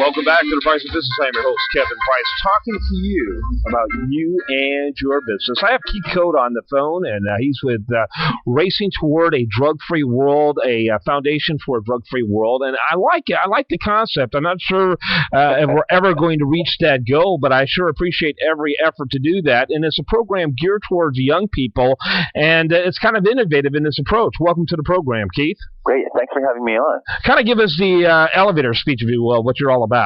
Welcome back to the Price of Business. I'm your host, Kevin Price, talking to you about you and your business. I have Keith Cote on the phone, and he's with Racing Toward a Drug-Free World, a foundation for a drug-free world. And I like it. I like the concept. I'm not sure if we're ever going to reach that goal, but I sure appreciate every effort to do that. And it's a program geared towards young people, and it's kind of innovative in this approach. Welcome to the program, Keith. Great. Thanks for having me on. Kind of give us the elevator speech, if you will, what you're all about.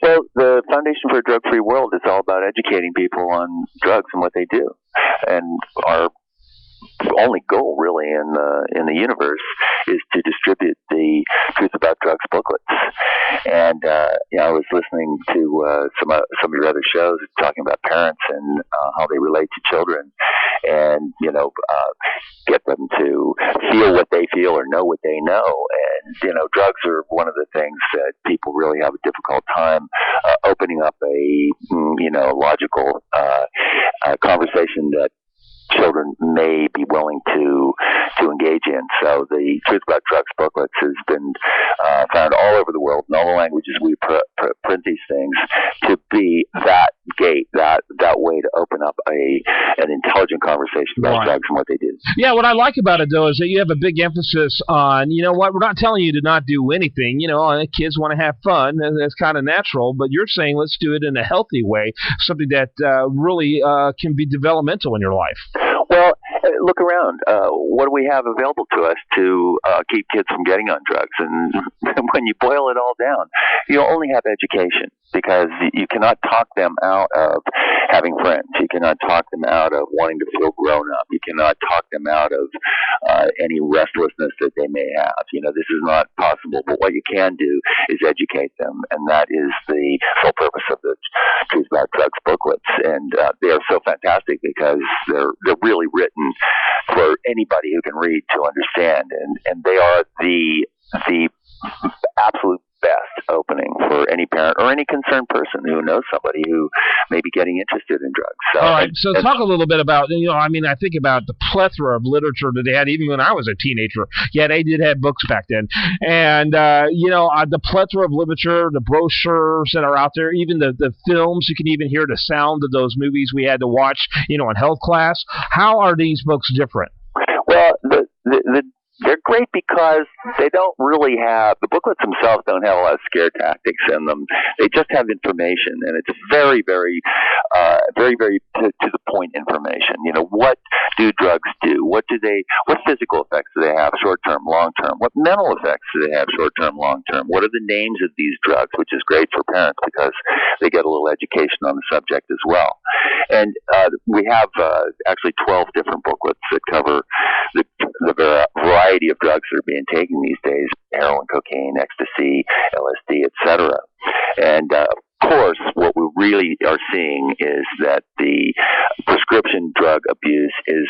Well, the Foundation for a Drug-Free World is all about educating people on drugs and what they do. And our only goal, really, in the universe is to distribute the Truth About Drugs booklets. And I was listening to some of your other shows talking about parents and how they relate to children, and get them to feel what they feel or know what they know. And drugs are one of the things that people really have a difficult time opening up a logical conversation that children may be willing to engage in. So the Truth About Drugs booklets has been found all over the world in all the languages we print these things to be that gate, that way to open up an intelligent conversation about drugs and what they do. Yeah, what I like about it, though, is that you have a big emphasis on, we're not telling you to not do anything. Kids want to have fun, and that's kind of natural, but you're saying let's do it in a healthy way, something that really can be developmental in your life. Well, look around. What do we have available to us to keep kids from getting on drugs? And when you boil it all down, you only have education, because you cannot talk them out of having friends. You cannot talk them out of wanting to feel grown up. You cannot talk them out of any restlessness that they may have. This is not possible. But what you can do is educate them, and that is the sole purpose of the Truth About Drugs booklets. And they are so fantastic because they're really written for anybody who can read to understand, and they are the absolute best opening for any parent or any concerned person who knows somebody who may be getting interested in drugs. So, all right, so talk a little bit about, I think about the plethora of literature that they had even when I was a teenager. Yeah, they did have books back then. And, the plethora of literature, the brochures that are out there, even the films, you can even hear the sound of those movies we had to watch, in health class. How are these books different? Well, they're great because they don't really have, the booklets themselves don't have a lot of scare tactics in them. They just have information, and it's very, very, very, very to the point information. What do drugs do? What physical effects do they have, short-term, long-term? What mental effects do they have, short-term, long-term? What are the names of these drugs, which is great for parents because they get a little education on the subject as well. And we have actually 12 different booklets that cover the variety of drugs that are being taken these days: heroin, cocaine, ecstasy, LSD, etc. And of course, what we really are seeing is that the prescription drug abuse is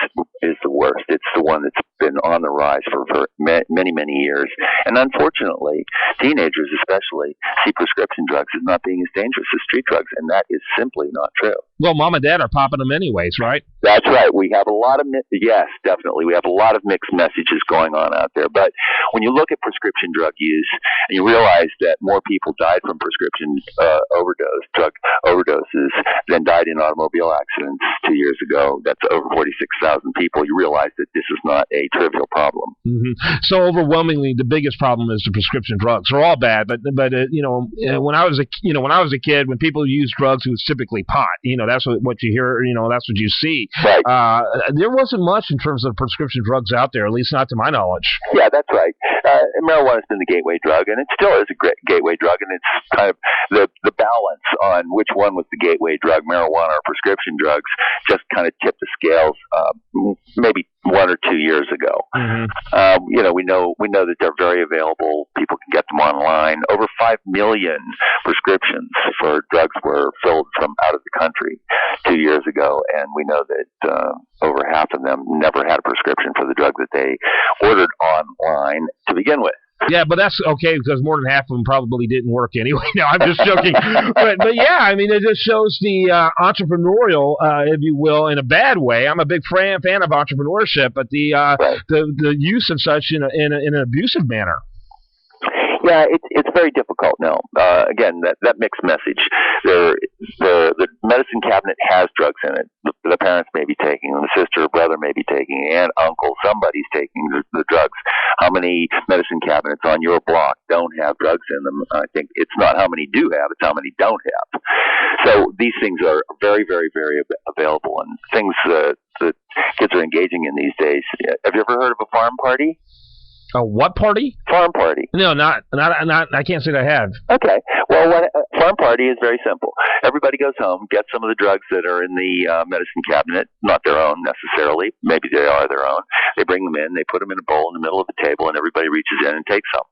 the worst. It's the one that's been on the rise for many, many years. And unfortunately, teenagers especially see prescription drugs as not being as dangerous as street drugs, and that is simply not true. Well, mom and dad are popping them anyways, right? That's right. We have a lot of yes, definitely. We have a lot of mixed messages going on out there. But when you look at prescription drug use, and you realize that more people died from prescription drug overdoses than died in automobile accidents 2 years ago. That's over 46,000 people. You realize that this is not a trivial problem. Mm-hmm. So overwhelmingly, the biggest problem is the prescription drugs. They're all bad, but when I was a kid, when people used drugs, it was typically pot. That's what you hear. That's what you see. Right. There wasn't much in terms of prescription drugs out there, at least not to my knowledge. Yeah, that's right. Marijuana has been the gateway drug, and it still is a great gateway drug, and it's kind of the balance on which one was the gateway drug, marijuana or prescription drugs, just kind of tipped the scales maybe 1 or 2 years ago. Mm-hmm. We know that they're very available. People can get them online. Over 5 million prescriptions for drugs were filled from out of the country 2 years ago, and we know that over half of them never had a prescription for the drug that they ordered online to begin with. Yeah, but that's okay because more than half of them probably didn't work anyway. No, I'm just joking. but yeah, it just shows the entrepreneurial, if you will, in a bad way. I'm a big fan of entrepreneurship, but the use of such in an abusive manner. Yeah, it's very difficult now. Again, that mixed message. The medicine cabinet has drugs in it. The parents may be taking them. The sister or brother may be taking, aunt, uncle, somebody's taking the drugs. How many medicine cabinets on your block don't have drugs in them? I think it's not how many do have; it's how many don't have. So these things are very, very, very available, and things that kids are engaging in these days. Have you ever heard of a farm party? A what party? Farm party. No, not. I can't say that I have. Okay. Well, farm party is very simple. Everybody goes home, gets some of the drugs that are in the medicine cabinet, not their own necessarily. Maybe they are their own. They bring them in. They put them in a bowl in the middle of the table, and everybody reaches in and takes some.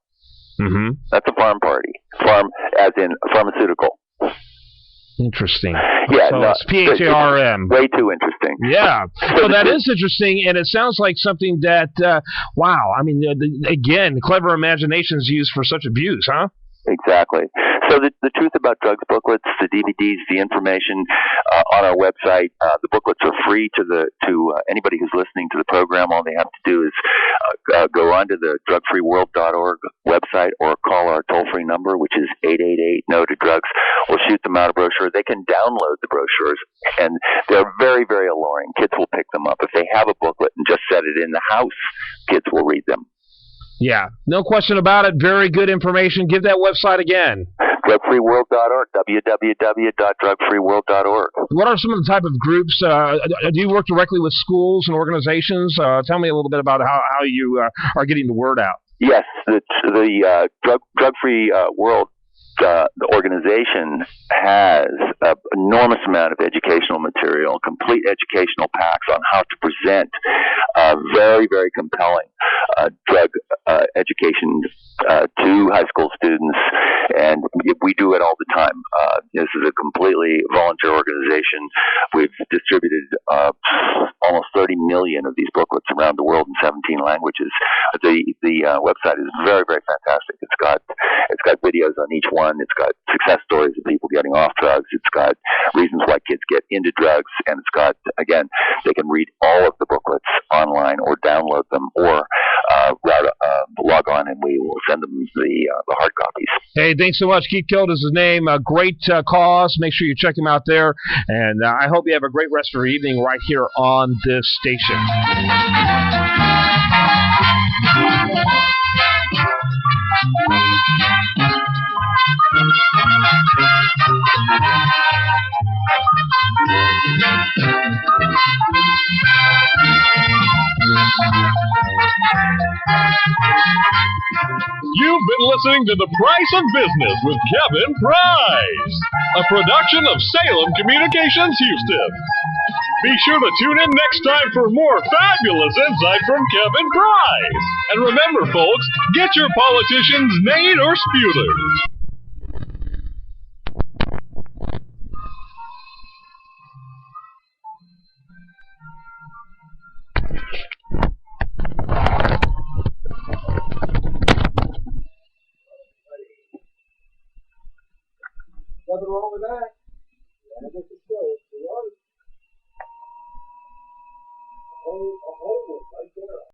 Mm-hmm. That's a farm party. Farm, as in pharmaceutical. Interesting. Yeah, so no, it's PHARM. Way too interesting. Yeah. So that is interesting, and it sounds like something that, wow, I mean, again, clever imaginations used for such abuse, huh? Exactly. So the Truth About Drugs booklets, the DVDs, the information on our website, the booklets are free to anybody who's listening to the program. All they have to do is go onto the drugfreeworld.org website or call our toll-free number, which is 888-NO-TO-DRUGS. We'll shoot them out a brochure. They can download the brochures, and they're very, very alluring. Kids will pick them up. If they have a booklet and just set it in the house, kids will read them. Yeah, no question about it. Very good information. Give that website again. Drugfreeworld.org, www.drugfreeworld.org. What are some of the type of groups? Do you work directly with schools and organizations? Tell me a little bit about how you are getting the word out. Yes, the Drug-Free World the organization has an enormous amount of educational material, complete educational packs on how to present very, very compelling drug education to high school students, and we do it all the time. This is a completely volunteer organization. We've distributed almost 30 million of these booklets around the world in 17 languages. The website is very, very fantastic. It's got videos on each one. It's got success stories of people getting off drugs. It's got reasons why kids get into drugs, and it's got, again, they can read all of the booklets online or download them or log on, and we will send them the hard copies. Hey, thanks so much. Keith Cote is his name. A great cause. Make sure you check him out there, and I hope you have a great rest of your evening right here on this station. You've been listening to The Price of Business with Kevin Price, a production of Salem Communications Houston. Be sure to tune in next time for more fabulous insight from Kevin Price. And remember, folks, get your politicians nayed or sputered. Nothing wrong with that. That's a show.